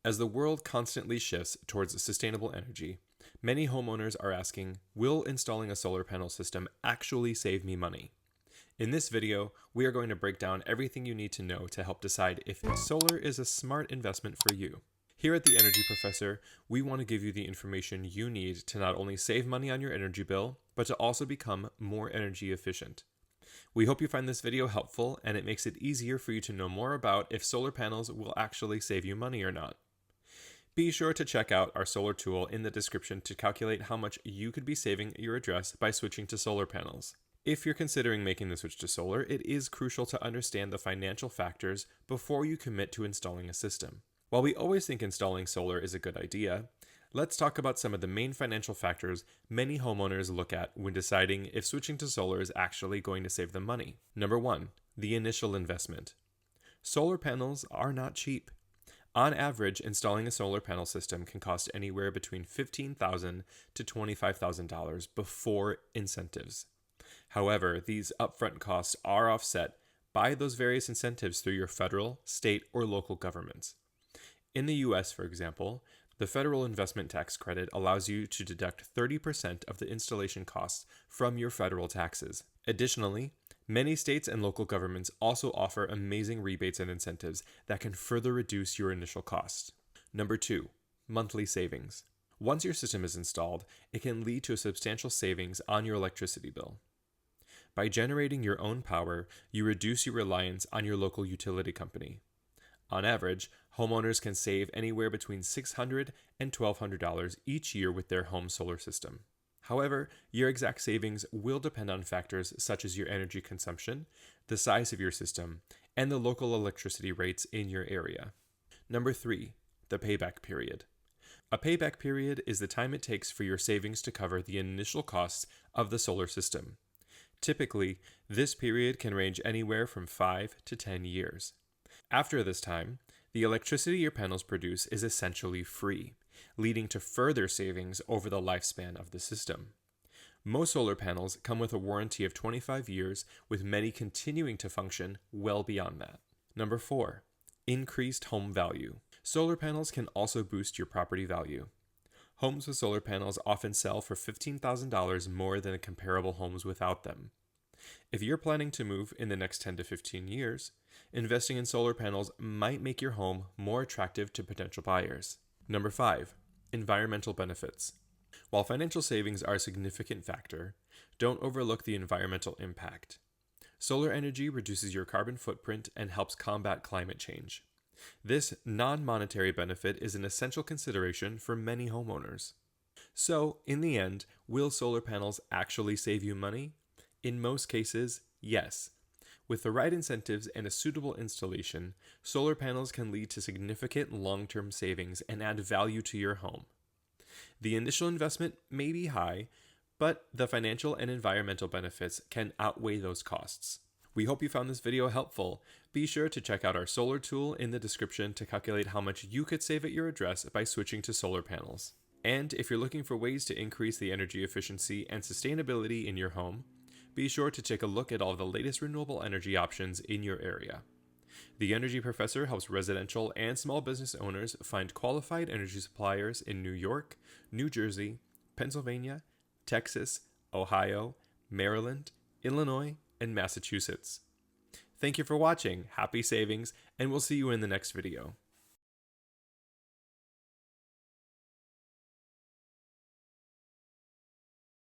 As the world constantly shifts towards sustainable energy, many homeowners are asking, will installing a solar panel system actually save me money? In this video, we are going to break down everything you need to know to help decide if solar is a smart investment for you. Here at the Energy Professor, we want to give you the information you need to not only save money on your energy bill, but to also become more energy efficient. We hope you find this video helpful and it makes it easier for you to know more about if solar panels will actually save you money or not. Be sure to check out our solar tool in the description to calculate how much you could be saving at your address by switching to solar panels. If you're considering making the switch to solar, it is crucial to understand the financial factors before you commit to installing a system. While we always think installing solar is a good idea, let's talk about some of the main financial factors many homeowners look at when deciding if switching to solar is actually going to save them money. Number 1, the initial investment. Solar panels are not cheap. On average, installing a solar panel system can cost anywhere between $15,000 to $25,000 before incentives. However, these upfront costs are offset by those various incentives through your federal, state, or local governments. In the US, for example, the federal investment tax credit allows you to deduct 30% of the installation costs from your federal taxes. Additionally, many states and local governments also offer amazing rebates and incentives that can further reduce your initial costs. Number 2, monthly savings. Once your system is installed, it can lead to a substantial savings on your electricity bill. By generating your own power, you reduce your reliance on your local utility company. On average, homeowners can save anywhere between $600 and $1,200 each year with their home solar system. However, your exact savings will depend on factors such as your energy consumption, the size of your system, and the local electricity rates in your area. Number 3, the payback period. A payback period is the time it takes for your savings to cover the initial costs of the solar system. Typically, this period can range anywhere from 5 to 10 years. After this time, the electricity your panels produce is essentially free, leading to further savings over the lifespan of the system. Most solar panels come with a warranty of 25 years, with many continuing to function well beyond that. Number 4, increased home value. Solar panels can also boost your property value. Homes with solar panels often sell for $15,000 more than comparable homes without them. If you're planning to move in the next 10 to 15 years, investing in solar panels might make your home more attractive to potential buyers. Number 5, environmental benefits. While financial savings are a significant factor, don't overlook the environmental impact. Solar energy reduces your carbon footprint and helps combat climate change. This non-monetary benefit is an essential consideration for many homeowners. So, in the end, will solar panels actually save you money? In most cases, yes. With the right incentives and a suitable installation, solar panels can lead to significant long-term savings and add value to your home. The initial investment may be high, but the financial and environmental benefits can outweigh those costs. We hope you found this video helpful. Be sure to check out our solar tool in the description to calculate how much you could save at your address by switching to solar panels. And if you're looking for ways to increase the energy efficiency and sustainability in your home, be sure to take a look at all the latest renewable energy options in your area. The Energy Professor helps residential and small business owners find qualified energy suppliers in New York, New Jersey, Pennsylvania, Texas, Ohio, Maryland, Illinois, and Massachusetts. Thank you for watching, happy savings, and we'll see you in the next video.